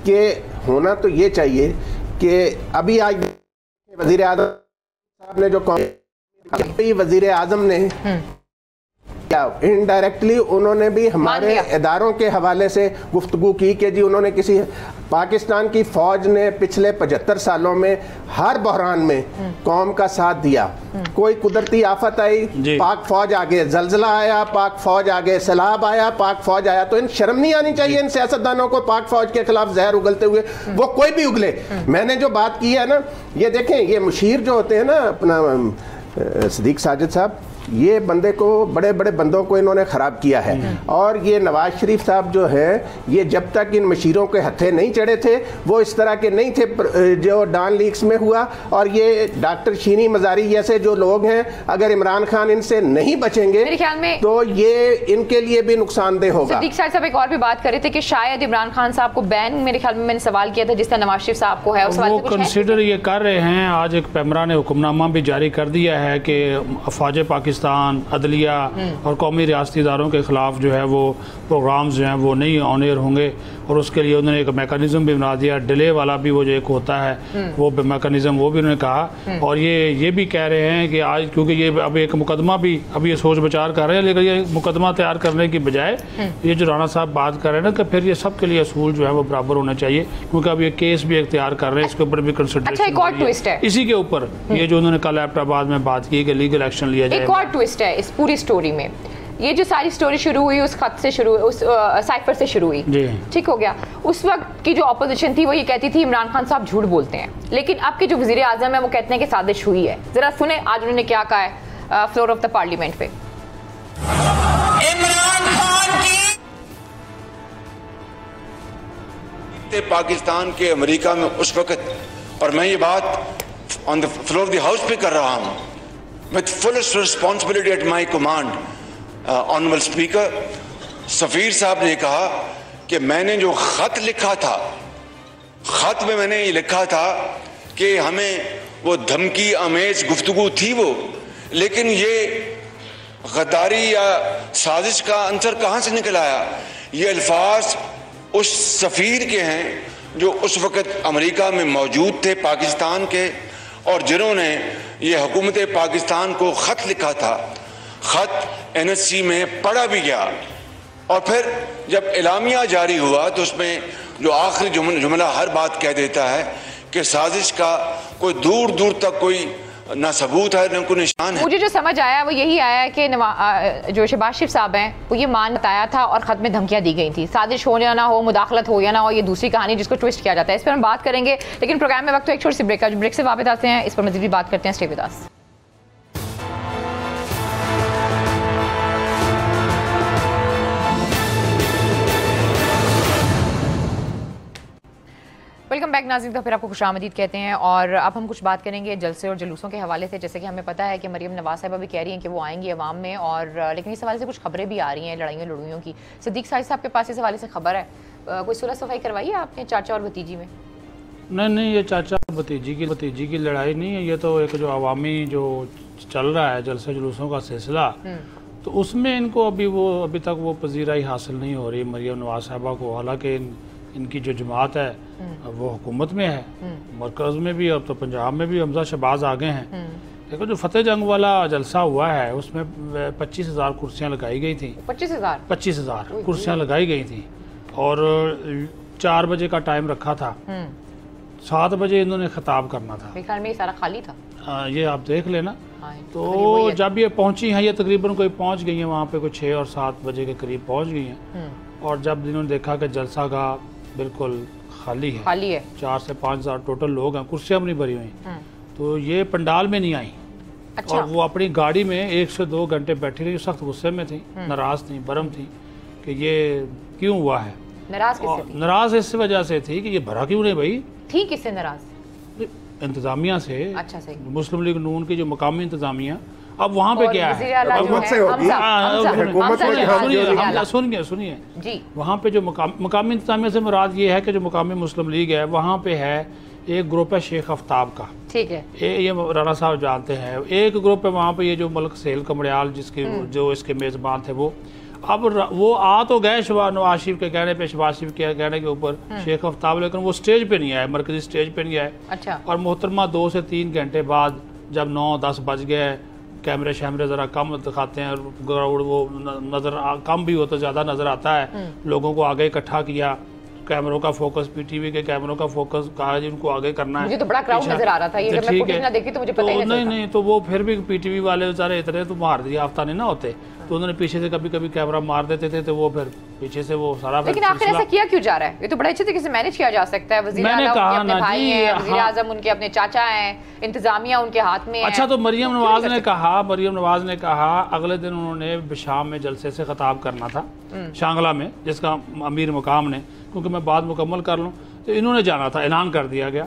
कि होना तो ये चाहिए कि अभी आज वजीर आजम साहब ने जो वजीर आजम ने इनडायरेक्टली उन्होंने भी हमारे इदारों के हवाले से गुफ्तगू की कि जी उन्होंने किसी पाकिस्तान की फौज ने पिछले 75 सालों में हर बहरान में कौम का साथ दिया। कोई कुदरती आफत आई, पाक फौज आगे, जलजला आया, पाक फौज आगे, सैलाब आया, पाक फौज आया। तो इन शर्म नहीं आनी चाहिए इन सियासतदानों को पाक फौज के खिलाफ जहर उगलते हुए, वो कोई भी उगले। मैंने जो बात की है ना, ये देखें, ये मुशीर जो होते हैं ना अपना सिद्दीक साजिद साहब, ये बंदे को, बड़े बड़े बंदों को इन्होंने ख़राब किया है। और ये नवाज शरीफ साहब जो है, ये जब तक इन मशीरों के हत्थे नहीं चढ़े थे वो इस तरह के नहीं थे जो डान लीक्स में हुआ। और ये डॉक्टर शीनी मजारी जैसे जो लोग हैं, अगर इमरान खान इनसे नहीं बचेंगे मेरे ख्याल में तो ये इनके लिए भी नुकसानदेह होगा। सिद्दीक साहब एक और भी बात कर रहे थे कि शायद इमरान खान साहब को बैन, मेरे ख्याल में मैंने सवाल किया था जिस तरह नवाज शरीफ साहब को है, उस वो कंसिडर ये कर रहे हैं। आज एक पैमरा ने हुक्मनामा भी जारी कर दिया है कि अफवाज पाकिस्तान, अदलिया और कौमी रियासती इदारों के खिलाफ जो है वो प्रोग्राम्स जो हैं वो नहीं ऑन एयर होंगे। और उसके लिए उन्होंने एक मैकेनिज्म भी बना दिया, डिले वाला भी वो जो एक होता है वो मैकेनिज्म, वो भी उन्होंने कहा। और ये भी कह रहे हैं कि आज क्योंकि ये अब एक मुकदमा भी अब ये सोच विचार कर रहे हैं, लेकिन ये मुकदमा तैयार करने की बजाय ये जो राणा साहब बात कर रहे हैं ना कि फिर ये सब के लिए असूल जो है वो बराबर होना चाहिए, क्योंकि अब ये केस भी इख्तियार कर रहे हैं, इसके ऊपर भी कंसिडरेशन इसी के ऊपर ये जो उन्होंने कल एबटाबाद में बात की कि लीगल एक्शन लिया जाए। एक और ट्विस्ट है इस पूरी स्टोरी में, ये जो सारी स्टोरी शुरू हुई उस खत से शुरू हुई, उस साइफर से शुरू हुई, ठीक हो गया। उस वक्त की जो ऑपोजिशन थी वो ये कहती थी इमरान खान साहब झूठ बोलते हैं, लेकिन अब के जो वजीर आजम है वो कहते हैं कि साजिश हुई है। जरा सुने आज उन्होंने क्या कहा है फ्लोर ऑफ द पार्लियामेंट पे। इमरान खान की पाकिस्तान के अमेरिका में उस वक्त, और मैं ये बात on the floor of the house पे कर रहा हूँ, with fullest responsibility at my command, honourable speaker, Safeer साहब ने कहा कि मैंने जो खत लिखा था, खत में मैंने ये लिखा था कि हमें वो धमकी अमेज गुफ्तगू थी वो, लेकिन ये गद्दारी या साजिश का अंसर कहाँ से निकल आया? ये अल्फाज उस सफ़ीर के हैं जो उस वक़्त अमेरिका में मौजूद थे पाकिस्तान के, और जिन्होंने ये हुकूमत पाकिस्तान को ख़त लिखा था। ख़त NSC में पढ़ा भी गया, और फिर जब एलामिया जारी हुआ तो उसमें जो आखिरी जुमला हर बात कह देता है कि साजिश का कोई दूर दूर तक कोई ना सबूत है, न कोई निशान है। मुझे जो समझ आया वो यही आया कि जो शहबाज शरीफ साहब हैं वो ये मान बताया था और ख़त में धमकियां दी गई थी। साजिश हो या ना हो, मुदाखलत हो या ना हो, ये दूसरी कहानी जिसको ट्विस्ट किया जाता है, इस पर हम बात करेंगे। लेकिन प्रोग्राम में वक्त तो एक छोटी सी ब्रेक का, जो ब्रेक से वापस आते हैं इस पर मज़ीद भी बात करते हैं। Stay with us. Welcome back नाज़रीन, तो फिर आपको खुशामदीद कहते हैं। और अब हम कुछ बात करेंगे जलसे और जुलूसों के हवाले से। जैसे कि हमें पता है कि मरीम नवाज साहिबा भी कह रही हैं कि वो आएंगी अवाम में, और लेकिन इस हवाले से कुछ खबरें भी आ रही हैं लड़ाइयों लड़ूइयों की। सिद्दीक साहिब साहब के पास इस हवाले से खबर है, कोई सुलह सफाई करवाई है आपने चाचा और भतीजी में? नहीं, ये चाचा भतीजी की लड़ाई नहीं है, ये तो एक जो अवामी जो चल रहा है जलसे जुलूसों का सिलसिला, तो उसमें इनको अभी तक वो पजीराई हासिल नहीं हो रही मरीम नवाज साहिबा को। हालांकि इनकी जो जमात है वो हुकूमत में है, मरकज़ में भी, और तो पंजाब में भी हमजा शहबाज आ गए हैं। देखो जो फतेह जंग वाला जलसा हुआ है उसमें 25,000 कुर्सियाँ लगाई गई थी। 25,000 कुर्सियाँ लगाई गई थी, और 4 बजे का टाइम रखा था, 7 बजे इन्होंने खिताब करना था। मेरे ख्याल में ये सारा खाली था। ये आप देख लेना। तो जब ये पहुंची हैं, ये तकरीबन कोई पहुंच गई हैं वहाँ पे, कोई 6 और 7 बजे के करीब पहुंच गई हैं। और जब इन्होंने देखा कि जलसा का बिल्कुल खाली है, 4 से 5,000 टोटल लोग हैं, कुर्सियाँ भी नहीं भरी हुई, तो ये पंडाल में नहीं आई। अच्छा। और वो अपनी गाड़ी में 1 से 2 घंटे बैठी रही, सख्त गुस्से में थी, नाराज थी, बरम थी कि ये क्यों हुआ है। नाराज इस वजह से थी कि ये भरा क्यों नहीं भाई। थी किससे नाराज? इंतजामिया से। अच्छा, सही। मुस्लिम लीग नून की जो मकामी इंतजामिया, अब वहाँ पे क्या है, सुनिए जी, वहाँ पे जो मकामी इंतजामिया से मुराद ये है कि जो मकामी मुस्लिम लीग है वहाँ पे है एक ग्रुप है शेख आफ्ताब का, ठीक है, ये राना साहब जानते हैं। एक ग्रुप है वहाँ पे ये जो मलिक सेल कमड़ियाल जिसके जो इसके मेज़बान थे वो, अब वो आ तो गए नवाज शरीफ के कहने पे, शहबाज शरीफ के कहने के ऊपर शेख आफ्ताब, लेकिन वो स्टेज पे नहीं आए, मरकजी स्टेज पे नहीं आए। अच्छा। और मोहतरमा 2 से 3 घंटे बाद जब 9-10 बज गए, कैमरे शैमरे ज़रा कम दिखाते हैं, ग्राउंड वो नज़र कम भी हो तो ज़्यादा नज़र आता है, लोगों को आगे इकट्ठा किया, कैमरों का फोकस, पीटीवी के कैमरों का फोकस कहा जी उनको आगे करना है। मुझे तो बड़ा क्राउड नजर आ रहा था, ये जब मैं फुटेज ना देखी तो मुझे पता ही नहीं। नहीं, तो वो फिर भी पीटीवी वाले बेचारे इतने तो मार दिया आफ्ता नहीं ना होते, तो उन्होंने पीछे से कभी कभी कैमरा मार देते थे, तो वो फिर पीछे से वो सारा। लेकिन आखिर ऐसा किया क्यों जा रहा है? ये तो बड़ा अच्छे तरीके से मैनेज किया जा सकता है। वज़ीर अपने भाई हैं, वज़ीर आज़म उनके अपने चाचा हैं, इंतजामिया उनके हाथ में है। अच्छा, तो मरियम नवाज ने कहा अगले दिन उन्होंने शाम में जलसे से खिताब करना था शांगला में, जिसका अमीर मुकाम ने, क्योंकि मैं बात मुकम्मल कर लूँ, तो इन्होंने जाना था, ऐलान कर दिया गया।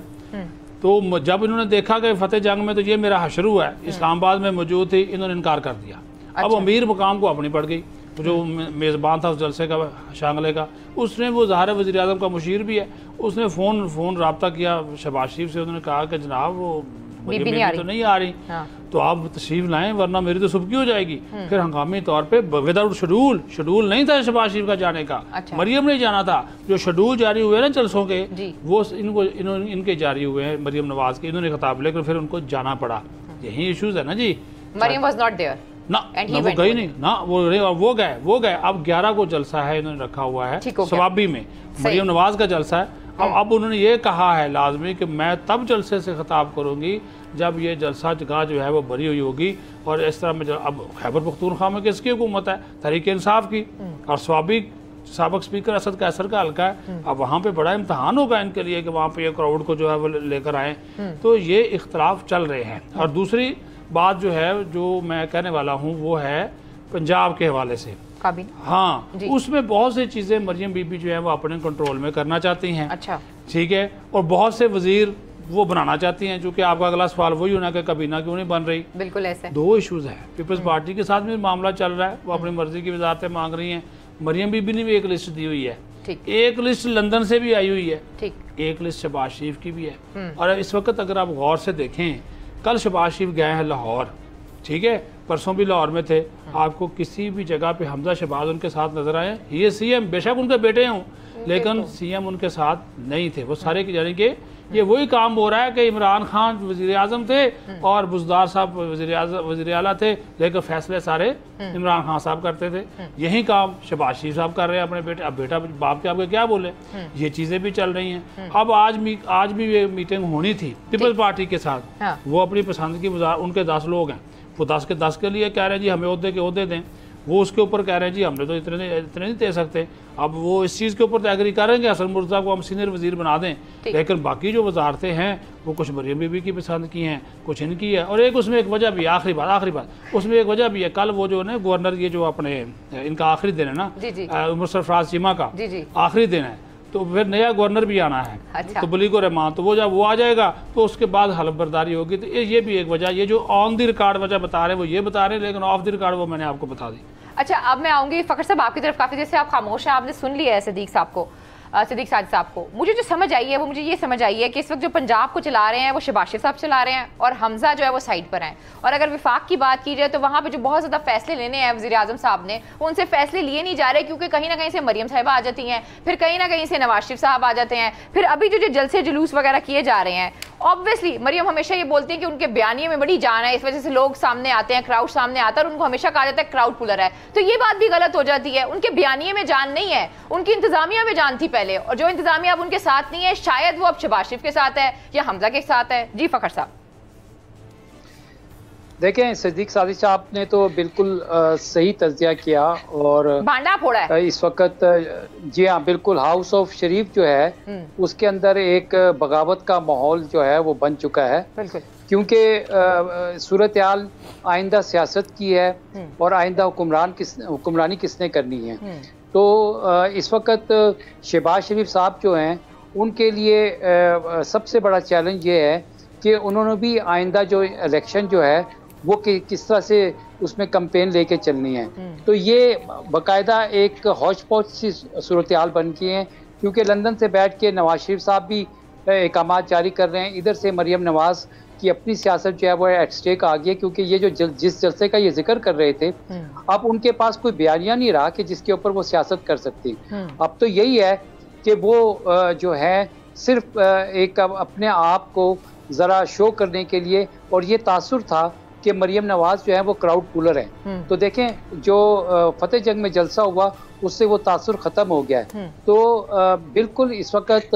तो जब इन्होंने देखा कि फतेह जंग में तो ये मेरा हशर हुआ है, इस्लामाबाद में मौजूद थी, इन्होंने इनकार कर दिया। अब अमीर मुकाम को अपनी पड़ गई, जो मेज़बान था उस जलसे का शांगले का, उसने, वो ज़ाहिर वज़ीर आज़म का मुशीर भी है, उसने फ़ोन रब्ता किया शहबाज शरीफ से, उन्होंने कहा कि जनाब वो बीबी तो नहीं आ रही, तो आप तशरीफ लाएं वरना मेरी तो सुबकी हो जाएगी। फिर हंगामी तौर पे विदाउट शेड्यूल नहीं था शहबाज शरीफ का जाने का। अच्छा। मरियम ने जाना था, जो शेड्यूल जारी हुए ना जलसों के, वो इनके जारी हुए हैं मरियम नवाज के, इन्होंने खिताब, लेकर फिर उनको जाना पड़ा। यही इशूज़ है ना जी। मरियम वाज नॉट देयर ना, वो गई नहीं ना, वो गए। अब 11 को जलसा है, इन्होंने रखा हुआ है सवाबी में, मरियम नवाज का जलसा है। अब उन्होंने ये कहा है लाजमी कि मैं तब जलसे से खिताब करूंगी जब ये जलसा जगह जो है वो भरी हुई होगी। और इस तरह में अब खैबर पख्तूनख्वा में किसकी हुकूमत है? तहरीक इंसाफ की, और साबिक स्पीकर असद कैसर का हल्का है। अब वहाँ पे बड़ा इम्तहान होगा इनके लिए कि वहाँ पे ये क्राउड को जो है वो लेकर आए। तो ये इख्तलाफ चल रहे हैं। और दूसरी बात जो है, जो मैं कहने वाला हूँ, वो है पंजाब के हवाले से। काबीना। हाँ, उसमें बहुत सी चीजें मरियम बीबी जो है वो अपने कंट्रोल में करना चाहती हैं। अच्छा, ठीक है, और बहुत से वजीर वो बनाना चाहती हैं, जो कि आपका अगला सवाल वही होना कि काबीना क्यों नहीं बन रही। बिल्कुल ऐसे दो इश्यूज है। पीपल्स पार्टी के साथ भी मामला चल रहा है, वो अपनी मर्जी की वजारतें मांग रही हैं। मरियम बीबी ने भी एक लिस्ट दी हुई है, एक लिस्ट लंदन से भी आई हुई है, एक लिस्ट शहबाज शरीफ की भी है। और इस वक्त अगर आप गौर से देखें, कल शहबाज शरीफ गए हैं लाहौर, ठीक है, परसों भी लाहौर में थे, आपको किसी भी जगह पे हमजा शहबाज उनके साथ नजर आए? ये सीएम बेशक उनके बेटे हों, लेकिन सीएम उनके साथ नहीं थे। वो सारे यानी कि ये वही काम हो रहा है कि इमरान खान वजीर आजम थे और बुजदार साहब वजीर आला थे, लेकिन फैसले सारे इमरान खान साहब करते थे। यही काम शहबाज शरीफ साहब कर रहे हैं अपने बेटे। अब बेटा बाप के आपके क्या बोले, ये चीजें भी चल रही हैं। अब आज भी ये मीटिंग होनी थी पीपल्स पार्टी के साथ। वो अपनी पसंद की उनके 10 लोग हैं, वो 10 के 10 के लिए कह रहे हैं जी हमें ओहदे के ओहदे दें। वो उसके ऊपर कह रहे हैं जी हमने तो इतने नहीं दे सकते। अब वो इस चीज़ के ऊपर तो एग्री कर रहे हैं कि हसन मुर्तज़ा को हम सीनियर वजीर बना दें, लेकिन बाकी जो वजारतें हैं वो कुछ मरियम बीबी की पसंद की हैं, कुछ इनकी है। और एक उसमें एक वजह भी, आखिरी बात उसमें एक वजह भी है, कल वो जो है गवर्नर, ये जो अपने इनका आखिरी दिन है ना, उमर सरफराज चीमा का आखिरी दिन है, तो फिर नया गवर्नर भी आना है। अच्छा। तो बलीगो रहमान, तो वो जब वो आ जाएगा तो उसके बाद हलफ बर्दारी होगी। तो ये भी एक वजह, ये जो ऑन द रिकॉर्ड वजह बता रहे हैं वो ये बता रहे हैं, लेकिन ऑफ द रिकॉर्ड वो मैंने आपको बता दी। अच्छा, अब मैं आऊंगी फखर साहब आपकी तरफ। काफी देर से आप खामोश हैं, आपने सुन लिया है सिद्दीक साजिद साहब को। मुझे जो समझ आई है वो मुझे ये समझ आई है कि इस वक्त जो पंजाब को चला रहे हैं वो शहबाज शरीफ साहब चला रहे हैं और हमजा जो है वो साइड पर हैं। और अगर विफाक की बात की जाए तो वहाँ पे जो बहुत ज़्यादा फैसले लेने हैं वज़ीर आज़म साहब ने, वो उनसे फैसले लिए नहीं जा रहे, क्योंकि कहीं ना कहीं से मरियम साहिबा आ जाती हैं, फिर कहीं ना कहीं से नवाज शरीफ साहब आ जाते हैं, फिर अभी जो जलसे जुलूस वगैरह किए जा रहे हैं। ऑब्वियसली मरियम हमेशा ये बोलती हैं कि उनके बयानिए में बड़ी जान है, इस वजह से लोग सामने आते हैं, क्राउड सामने आता है और उनको हमेशा कहा जाता है क्राउड पुलर है। तो ये बात भी गलत हो जाती है। उनके बयानिए में जान नहीं है, उनकी इंतजामिया में जान थी पहले, और जो इंतजामिया अब उनके साथ नहीं है, शायद वो अब शहबाज शरीफ के साथ है या हमजा के साथ है। जी फखर साहब। देखें, सिद्दीक साजिद साहब ने तो बिल्कुल सही तज्जिया किया और भांडा फोड़ा है इस वक्त। जी हाँ, बिल्कुल। हाउस ऑफ शरीफ जो है उसके अंदर एक बगावत का माहौल जो है वो बन चुका है, क्योंकि सूरत हाल आइंदा सियासत की है और आइंदा हुक्मरानी किसने करनी है। तो इस वक्त शहबाज शरीफ साहब जो हैं उनके लिए सबसे बड़ा चैलेंज ये है कि उन्होंने भी आइंदा जो इलेक्शन जो है वो किस तरह से उसमें कैंपेन लेके चलनी है। तो ये बाकायदा एक हौच पौच सी सूरत हाल बन गई है, क्योंकि लंदन से बैठ के नवाज शरीफ साहब भी अहकामात जारी कर रहे हैं, इधर से मरियम नवाज की अपनी सियासत जो है वो एट स्टेक आ गई है, क्योंकि ये जो जिस जलसे का ये जिक्र कर रहे थे, अब उनके पास कोई बयानिया नहीं रहा कि जिसके ऊपर वो सियासत कर सकती। अब तो यही है कि वो जो है सिर्फ एक अपने आप को ज़रा शो करने के लिए, और ये तासुर था कि मरियम नवाज जो है वो क्राउड पुलर है। तो देखें, जो फतेह जंग में जलसा हुआ उससे वो तासुर ख़त्म हो गया है। तो बिल्कुल इस वक्त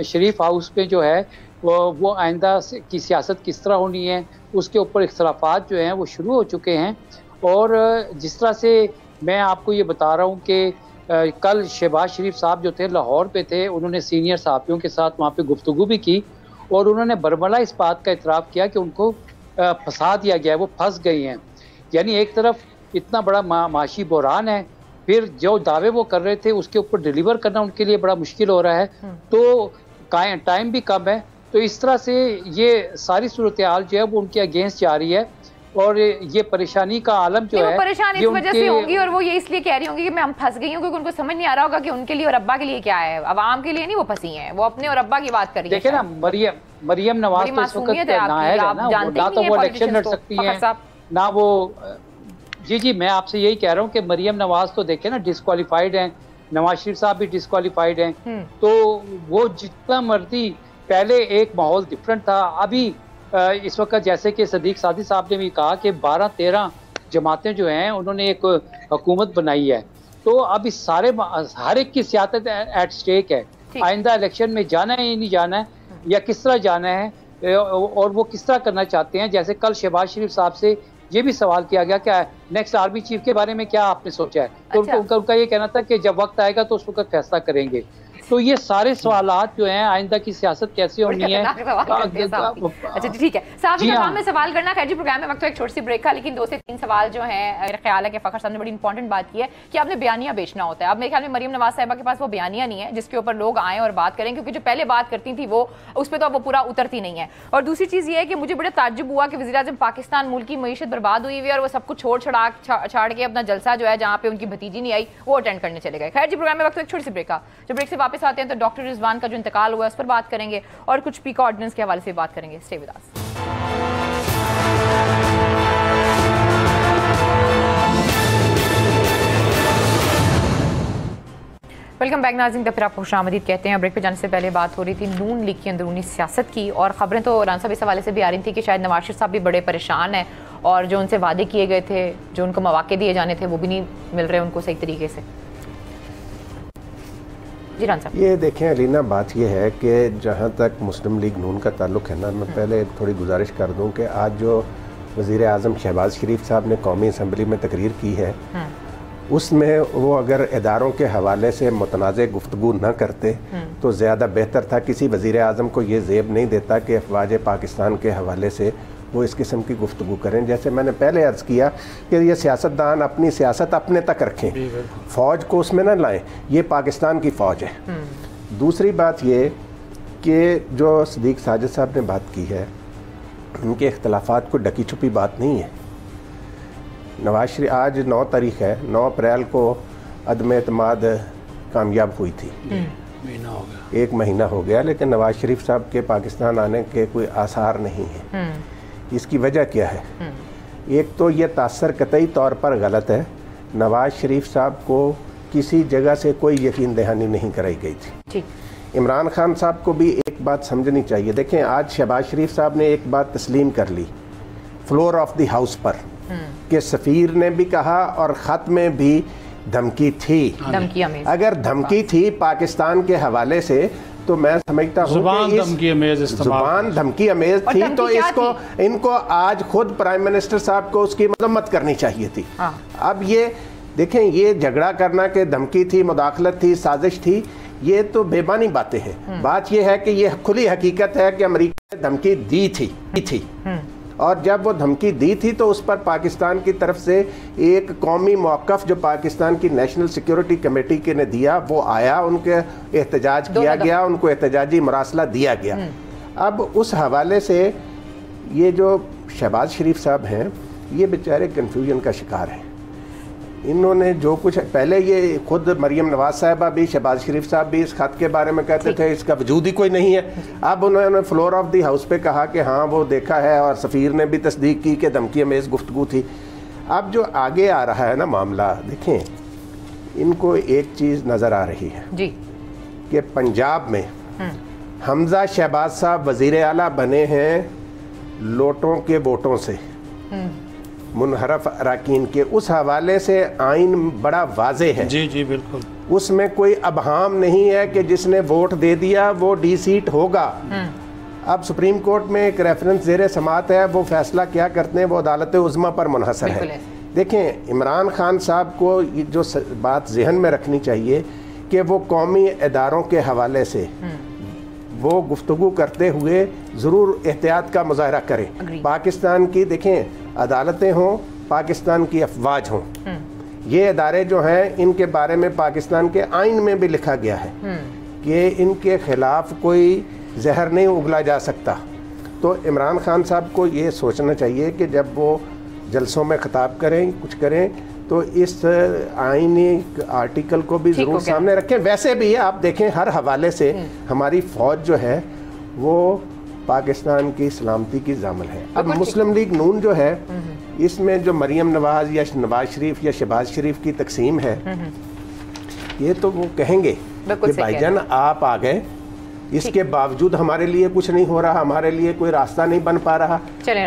शरीफ हाउस पे जो है वो आइंदा की सियासत किस तरह होनी है उसके ऊपर इख्तलाफात जो हैं वो शुरू हो चुके हैं। और जिस तरह से मैं आपको ये बता रहा हूँ कि कल शहबाज शरीफ साहब जो थे लाहौर पे थे, उन्होंने सीनियर सहाफ़ियों के साथ वहाँ पे गुफ्तगू भी की और उन्होंने बरमला इस बात का इतराफ़ किया कि उनको फंसा दिया गया है, वो फंस गई हैं। यानी एक तरफ इतना बड़ा माशी बहरान है, फिर जो दावे वो कर रहे थे उसके ऊपर डिलीवर करना उनके लिए बड़ा मुश्किल हो रहा है, तो टाइम भी कम है। तो इस तरह से ये सारी सूरत हाल जो है वो उनके अगेंस्ट जा रही है और ये परेशानी का आलम जो है परेशान इस वजह से होंगी, और वो ये इसलिए कह रही होंगी कि मैं हम फंस गई हूँ, क्योंकि उनको समझ नहीं आ रहा होगा कि उनके लिए और अब्बा के लिए क्या है। अवाम के लिए नहीं वो फंसी हैं, वो अपने और अब्बा की बात कर रही है। देखे ना, मरियम नवाज तो इस वक्त ना तो वो इलेक्शन लड़ सकती है ना वो। जी मैं आपसे यही कह रहा हूँ कि मरियम नवाज तो देखे ना डिस्क्वालीफाइड हैं, नवाज शरीफ साहब भी डिस्क्वालीफाइड हैं। तो वो जितना मर्जी, पहले एक माहौल डिफरेंट था, अभी इस वक्त जैसे कि सिद्दीक साजिद साहब ने भी कहा कि 12-13 जमातें जो हैं उन्होंने एक हुकूमत बनाई है। तो अब इस सारे हर एक की सियासत एट स्टेक है। आइंदा इलेक्शन में जाना है या नहीं जाना है, या किस तरह जाना है और वो किस तरह करना चाहते हैं। जैसे कल शहबाज शरीफ साहब से ये भी सवाल किया गया क्या नेक्स्ट आर्मी चीफ के बारे में क्या आपने सोचा है, तो उनका ये कहना था कि जब वक्त आएगा तो उस वक्त फैसला करेंगे। तो ये सारे सवालात जो हैं आइंदा की सियासत कैसे होनी है। अच्छा ठीक है साहब, में सवाल करना खैर जी प्रोग्राम में वक्त एक छोटी सी ब्रेक का, लेकिन 2 से 3 सवाल जो हैं मेरा ख्याल है कि फखर साहब ने बड़ी इंपॉर्टेंट बात की है कि आपने बयानिया बेचना होता है। अब मेरे ख्याल में मरियम नवाज साहिबा के पास वो बयानिया नहीं है जिसके ऊपर लोग आए और बात करें, क्योंकि जो पहले बात करती थी वो उस पर तो वो पूरा उतरती नहीं है। और दूसरी चीज़ ये है कि मुझे बड़ा ताज्जुब हुआ कि वज़ीर-ए-आज़म पाकिस्तान मुल्क की मईशत बर्बाद हुई हुई है और वो सब कुछ छाड़ के अपना जलसा जो है जहाँ पे उनकी भतीजी नहीं आई वो अटेंड करने चले गए। खैर जी प्रोग्राम में वक्त एक छोटी सी ब्रेक का, जब ब्रेक से वापस आते हैं तो डॉक्टर रिजवान का जो इंतकाल हुआ है उस पर बात करेंगे और कुछ पीका ऑर्डिनेंस के हवाले से बात करेंगे। Stay with us. Welcome back नाज़रीन, फिर आपको खुशामदीद कहते हैं। ब्रेक पे जाने से पहले बात हो रही थी नून लीग की अंदरूनी सियासत की, और खबरें तो राना साहब इस हवाले से भी आ रही थी कि शायद नवाज शरीफ साहब भी बड़े परेशान हैं और जो उनसे वादे किए गए थे, जो उनको मौके दिए जाने थे, वो भी नहीं मिल रहे उनको सही तरीके से। जी राना साहब, ये देखें अलीना, बात ये है कि जहाँ तक मुस्लिम लीग नून का ताल्लुक़ है ना, मैं पहले थोड़ी गुजारिश कर दूँ कि आज जो वज़ीर आज़म शहबाज शरीफ साहब ने कौमी असम्बली में तकरीर की है उसमें वो अगर इदारों के हवाले से मुतनाज़ गुफ्तगू न करते तो ज़्यादा बेहतर था। किसी वज़ीर आज़म को ये ज़ेब नहीं देता कि अफवाज पाकिस्तान के हवाले से वो इस किस्म की गुफ्तगू करें। जैसे मैंने पहले अर्ज़ किया कि ये सियासतदान अपनी सियासत अपने तक रखें, फ़ौज को उसमें न लाएं। ये पाकिस्तान की फ़ौज है। दूसरी बात ये कि जो सदीक साजिद साहब ने बात की है, उनके इख्तलाफात को ढकी छुपी बात नहीं है। नवाज शरीफ, आज 9 तारीख है, 9 अप्रैल को अदम एतमाद कामयाब हुई थी, महीना हो गया, 1 महीना हो गया, लेकिन नवाज शरीफ साहब के पाकिस्तान आने के कोई आसार नहीं है। इसकी वजह क्या है? एक तो ये तासर कतई तौर पर गलत है। नवाज शरीफ साहब को किसी जगह से कोई यकीन दहानी नहीं कराई गई थी। इमरान खान साहब को भी एक बात समझनी चाहिए। देखें, आज शहबाज शरीफ साहब ने एक बात तस्लीम कर ली फ्लोर ऑफ द हाउस पर कि सफ़ीर ने भी कहा और ख़त में भी धमकी थी। अगर धमकी थी पाकिस्तान के हवाले से तो मैं समझता हूँ कि जुबान धमकी अमेज थी, तो इनको आज खुद प्राइम मिनिस्टर साहब को उसकी मजम्मत करनी चाहिए थी। अब ये देखें, ये झगड़ा करना कि धमकी थी, मुदाखलत थी, साजिश थी, ये तो बेबानी बातें हैं। बात ये है कि ये खुली हकीकत है कि अमेरिका ने धमकी दी थी और जब वो धमकी दी थी तो उस पर पाकिस्तान की तरफ से एक कौमी मौक़िफ़ जो पाकिस्तान की नेशनल सिक्योरिटी कमेटी के ने दिया वो आया, उनके एहतजाज किया गया, उनको एहतजाजी मरासला दिया गया। अब उस हवाले से ये जो शहबाज शरीफ साहब हैं ये बेचारे कन्फ्यूजन का शिकार हैं। इन्होंने जो कुछ पहले, ये खुद मरियम नवाज साहिबा भी, शहबाज शरीफ साहब भी इस खत के बारे में कहते थे इसका वजूद ही कोई नहीं है। अब उन्होंने फ्लोर ऑफ द हाउस पे कहा कि हाँ वो देखा है और सफ़ीर ने भी तस्दीक की कि धमकी अमेज़ गुफ्तगू थी। अब जो आगे आ रहा है ना मामला, देखें, इनको एक चीज़ नज़र आ रही है जी कि पंजाब में हमजा शहबाज साहब वज़ीर आला बने हैं लोटों के वोटों से, मुनहरफ अराकीन के। उस हवाले से आइन बड़ा वाजे है। जी जी बिल्कुल, उसमें कोई अबहाम नहीं है कि जिसने वोट दे दिया वो डी सीट होगा। अब सुप्रीम कोर्ट में एक रेफरेंस ज़ेरे समात है, वो फैसला क्या करते हैं वो अदालत उज़्मा पर मुनहसर है। देखें, इमरान खान साहब को जो बात जहन में रखनी चाहिए कि वो कौमी इदारों के हवाले से वो गुफ्तगू करते हुए ज़रूर एहतियात का मुजाहरा करें। पाकिस्तान की देखें अदालतें हों, पाकिस्तान की अफवाज हों, ये इदारे जो हैं इनके बारे में पाकिस्तान के आइन में भी लिखा गया है कि इनके खिलाफ कोई जहर नहीं उगला जा सकता। तो इमरान खान साहब को ये सोचना चाहिए कि जब वो जलसों में खिताब करें, कुछ करें, तो इस आईनी आर्टिकल को भी ज़रूर सामने रखें। वैसे भी आप देखें, हर हवाले से हमारी फ़ौज जो है वो पाकिस्तान की सलामती की जामन है। अब मुस्लिम लीग नून जो है, इसमें जो मरियम नवाज या नवाज शरीफ या शहबाज शरीफ की तकसीम है, ये तो वो कहेंगे कि भाईजान आप आ गए, इसके बावजूद हमारे लिए कुछ नहीं हो रहा, हमारे लिए कोई रास्ता नहीं बन पा रहा।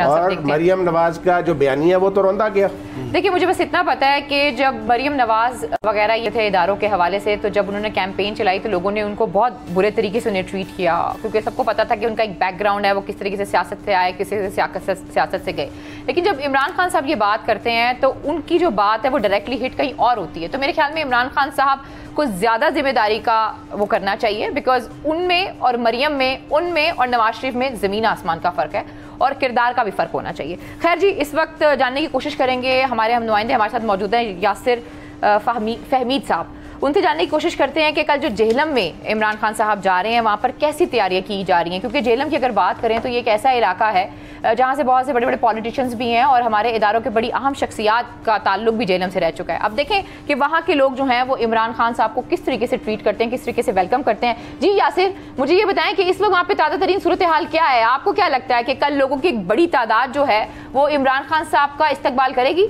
और मरियम नवाज का जो बयानिया वो तो रौंदा गया। देखिए, मुझे बस इतना पता है कि जब मरियम नवाज वगैरह ये थे इदारों के हवाले से, तो जब उन्होंने कैंपेन चलाई तो लोगों ने उनको बहुत बुरे तरीके से उन्हें ट्रीट किया, क्योंकि सबको पता था कि उनका एक बैकग्राउंड है, वो किस तरीके से सियासत से आए, किस तरीके से सियासत से गए। लेकिन जब इमरान खान साहब ये बात करते हैं तो उनकी जो बात है वो डायरेक्टली हिट कहीं और होती है। तो मेरे ख्याल में इमरान खान साहब उनको ज़्यादा जिम्मेदारी का वो करना चाहिए, बिकॉज उनमें और मरियम में, उनमें और नवाज शरीफ में ज़मीन आसमान का फ़र्क है और किरदार का भी फ़र्क होना चाहिए। खैर जी, इस वक्त जानने की कोशिश करेंगे, हमारे हम नुमाइंदे हमारे साथ मौजूद हैं यासिर फहमीद साहब, उनसे जानने की कोशिश करते हैं कि कल जो जेहलम में इमरान खान साहब जा रहे हैं वहाँ पर कैसी तैयारियाँ की जा रही हैं, क्योंकि जेहलम की अगर बात करें तो ये एक ऐसा इलाका है जहाँ से बहुत से बड़े बड़े पॉलिटिशियंस भी हैं और हमारे इदारों के बड़ी अहम शख्सियात का ताल्लुक भी जेहलम से रह चुका है। अब देखें कि वहाँ के लोग जो हैं वो इमरान खान साहब को किस तरीके से ट्रीट करते हैं, किस तरीके से वेलकम करते हैं। जी यासिर, मुझे ये बताएं कि इस वक्त वहाँ पे ताज़ा तरीन सूरत हाल क्या है? आपको क्या लगता है कि कल लोगों की एक बड़ी तादाद जो है वो इमरान खान साहब का इस्तकबाल करेगी?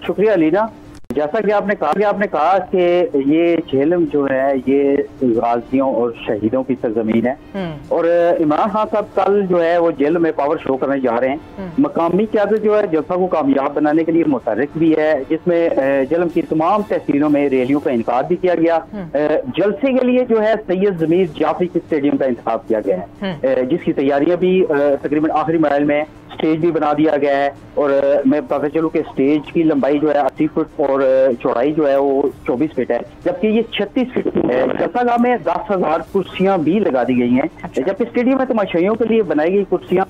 शुक्रिया अलीना। जैसा कि आपने कहा कि ये जेहलम जो है ये गाजियों और शहीदों की सरजमीन है और इमरान खान साहब कल जो है वो जेल में पावर शो करने जा रहे हैं। मकामी क़यादत जो है जलसा को कामयाब बनाने के लिए मुतहर्रिक भी है, जिसमें जेहलम की तमाम तहसीलों में रैलियों का इनकाद भी किया गया। जलसे के लिए जो है सैयद जमीर जाफरी स्टेडियम का इंतखाब किया गया है, जिसकी तैयारियां भी तकरीबन आखिरी मराइल में स्टेज भी बना दिया गया है। और मैं बताता चलूं कि स्टेज की लंबाई जो है 80 फुट और चौड़ाई जो है वो 24 फीट है, जबकि ये 36 फीट है। जलसागाह में 10,000 कुर्सियां भी लगा दी गई हैं, जबकि स्टेडियम में तमाशाइयों के लिए बनाई गई कुर्सियां।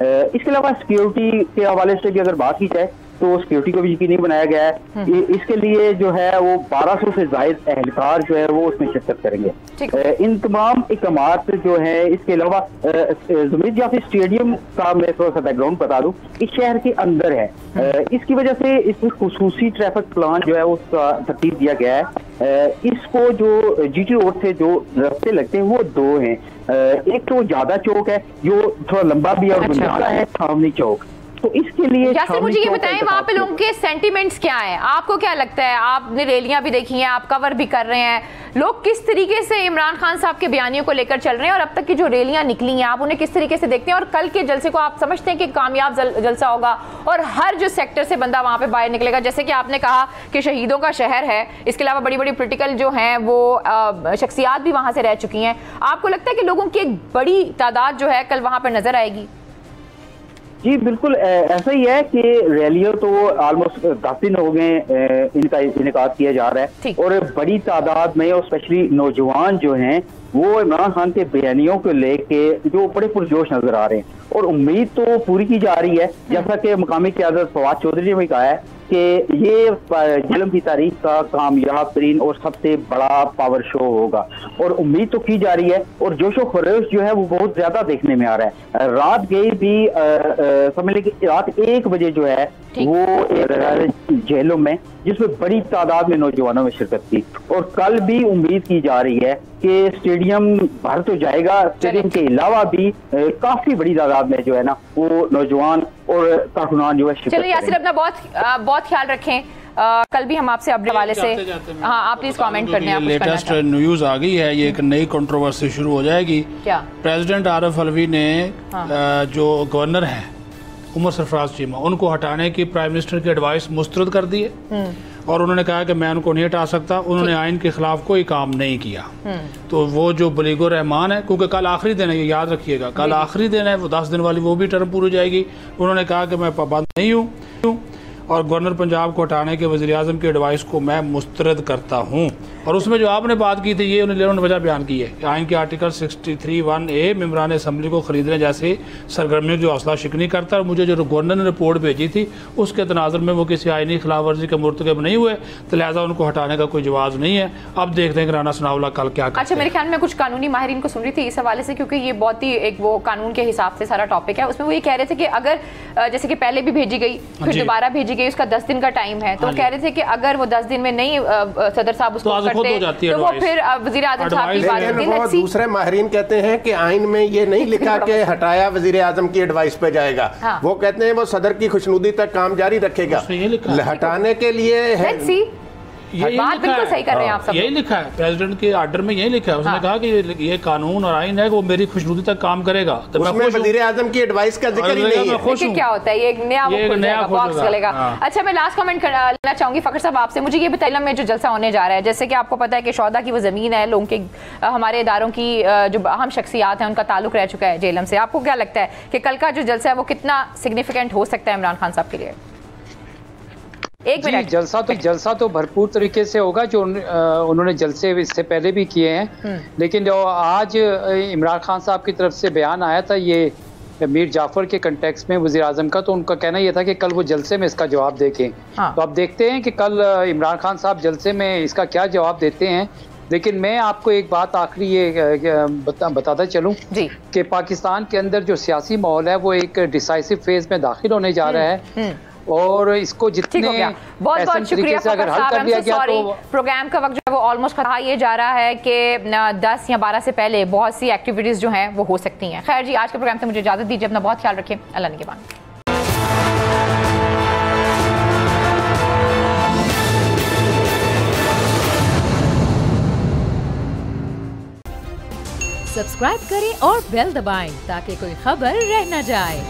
इसके अलावा सिक्योरिटी के हवाले से भी अगर बात की जाए तो सिक्योरिटी को भी यकीनी बनाया गया है। इसके लिए जो है वो 1200 से जायद एहलकार जो है वो उसमें शिरकत करेंगे। इन तमाम इकदामात जो है, इसके अलावा जमीर जाफरी स्टेडियम का मैं थोड़ा सा बैकग्राउंड बता दूं, इस शहर के अंदर है, इसकी वजह से इसमें खुसूसी ट्रैफिक प्लान जो है उसका तरतीब दिया गया है। इसको जो जीटी रोड से जो रास्ते लगते हैं वो दो हैं, एक तो ज्यादा चौक है जो थोड़ा लंबा भी है और दूसरा है छावनी चौक। तो इसके लिए यासिर मुझे ये बताएं वहाँ पे लोगों के सेंटिमेंट्स क्या हैं? आपको क्या लगता है? आपने रैलियां भी देखी हैं, आप कवर भी कर रहे हैं, लोग किस तरीके से इमरान खान साहब के बयानियों को लेकर चल रहे हैं और अब तक की जो रैलियां निकली हैं आप उन्हें किस तरीके से देखते हैं? और कल के जलसे को आप समझते हैं कि कामयाब जलसा होगा और हर जो सेक्टर से बंदा वहाँ पे बाहर निकलेगा? जैसे कि आपने कहा कि शहीदों का शहर है, इसके अलावा बड़ी बड़ी पोलिटिकल जो हैं वो शख्सियात भी वहाँ से रह चुकी हैं। आपको लगता है कि लोगों की एक बड़ी तादाद जो है कल वहाँ पर नजर आएगी? जी बिल्कुल ऐसा ही है कि रैलियां तो ऑलमोस्ट 10 दिन हो गए इनका इनेकाद किया जा रहा है और बड़ी तादाद में और स्पेशली नौजवान जो हैं वो इमरान खान के बयानियों को लेके जो बड़े पुरजोश नजर आ रहे हैं और उम्मीद तो पूरी की जा रही है। जैसा कि मकामी क़यादत फवाद चौधरी ने भी कहा है कि ये जेहलम की तारीख का कामयाब तरीन और सबसे बड़ा पावर शो होगा और उम्मीद तो की जा रही है और जोशो खरोश जो है वो बहुत ज्यादा देखने में आ रहा है। रात गई भी समझ लें कि रात 1 बजे जो है वो जेहलम में, जिसमें बड़ी तादाद में नौजवानों में शिरकत की और कल भी उम्मीद की जा रही है कि स्टेडियम भर तो जाएगा। स्टेडियम के अलावा भी काफी बड़ी तादाद में जो है ना वो नौजवान और कारकुनान जो है शिरकत करेंगे। चलिए यासिर, अपना बहुत ख्याल रखें। कल भी हम आपसे अपने हवाले से हाँ आप प्लीज कमेंट करने हैं। लेटेस्ट न्यूज आ गई है, ये एक नई कंट्रोवर्सी शुरू हो जाएगी। क्या प्रेसिडेंट आरिफ अलवी ने जो गवर्नर हैं उमर सरफराज चीमा, उनको हटाने की प्राइम मिनिस्टर की एडवाइस मुस्तरद कर दी है और उन्होंने कहा कि मैं उनको नहीं हटा सकता। उन्होंने आइन के खिलाफ कोई काम नहीं किया। तो वो जो बलीगो रहमान है, क्योंकि कल आखिरी दिन है, ये याद रखिएगा, कल आखिरी दिन है, वो 10 दिन वाली वो भी टर्म पूरी हो जाएगी। उन्होंने कहा कि मैं पाबंद नहीं हूँ और गवर्नर पंजाब को हटाने के वज़ीर आज़म की एडवाइस को मैं मुस्तरद करता हूँ। और उसमें जो आपने बात की थी ये उन्होंने वजह बयान की है, आइन के आर्टिकल 63(1)A मेम्बरान असम्बली को खरीदने जैसे सरगर्मियों की हौसला शिकनी करता है। और मुझे जो गवर्नर ने रिपोर्ट भेजी थी उसके तनाज़ुर में वो किसी आइनी खिलाफ वर्जी के मुर्तकब नहीं हुए, तो लिहाजा उनको हटाने का कोई जवाब नहीं है। अब देखते हैं कि राना सनाउल्लाह कल क्या करते हैं। अच्छा, मेरे ख्याल में कुछ कानूनी माहिरीन को सुन रही थी इस हवाले से, क्योंकि ये बहुत ही एक वो कानून के हिसाब से सारा टॉपिक है। उसमें वो ये कह रहे थे कि अगर जैसे कि पहले भी भेजी गई फिर दोबारा भेजी गई, उसका 10 दिन का टाइम है, तो कह रहे थे कि अगर वो 10 दिन में नहीं सदर साहब उसको करते तो वो फिर वज़ीर आज़म साहब की बात होती है। दूसरे माहिरीन कहते हैं कि आइन में ये नहीं लिखा कि हटाया वज़ीर आज़म की एडवाइस पे जाएगा। वो कहते हैं वो सदर की खुशनुदी तक काम जारी रखेगा। हटाने के लिए है, बात बिल्कुल सही कर रहे हैं आप सब। यही लिखा है प्रेसिडेंट के आर्डर में, यही लिखा है। उसने कहा कि ये कानून और आइन है वो मेरी खुशनुदी तक काम करेगा। तो उसमें वज़ीर आज़म की एडवाइस का जिक्र ही नहीं है। देखिए क्या होता है, ये एक नया बॉक्स चलेगा। अच्छा, मैं लास्ट कमेंट लेना चाहूंगी फ़खर साहब आपसे। मुझे ये बताइए में जो जलसा होने जा रहा है, जैसे कि आपको पता है कि शौदा की वो ज़मीन है, लोगों के हमारे इदारों की जो अहम शख्सियात हैं उनका ताल्लुक रह चुका है जेहलम से। आपको क्या लगता है कि कल का जो जलसा है वो कितना सिग्निफिकेंट हो सकता है इमरान खान साहब के लिए? एक मिनट। जलसा तो भरपूर तरीके से होगा, जो उन्होंने जलसे इससे पहले भी किए हैं। लेकिन जो आज इमरान खान साहब की तरफ से बयान आया था ये मीर जाफर के कंटेक्स्ट में वज़ीर आज़म का, तो उनका कहना यह था कि कल वो जलसे में इसका जवाब देंगे। तो अब देखते हैं कि कल इमरान खान साहब जलसे में इसका क्या जवाब देते हैं। लेकिन मैं आपको एक बात आखिरी ये बताता चलूं कि पाकिस्तान के अंदर जो सियासी माहौल है वो एक डिसाइसिव फेज में दाखिल होने जा रहा है, और इसको जितने बहुत बहुत शुक्रिया से अगर हल कर लिया गया तो प्रोग्राम का वक्त जो है वो ऑलमोस्ट खत्म। ये जा रहा है कि 10 या 12 से पहले बहुत सी एक्टिविटीज जो हैं वो हो सकती हैं। खैर जी, आज के प्रोग्राम से मुझे इजाजत दीजिए। अपना बहुत ख्याल रखें। अल्लाह के बाद सब्सक्राइब करें और बेल दबाएं ताकि कोई खबर रह न जाए।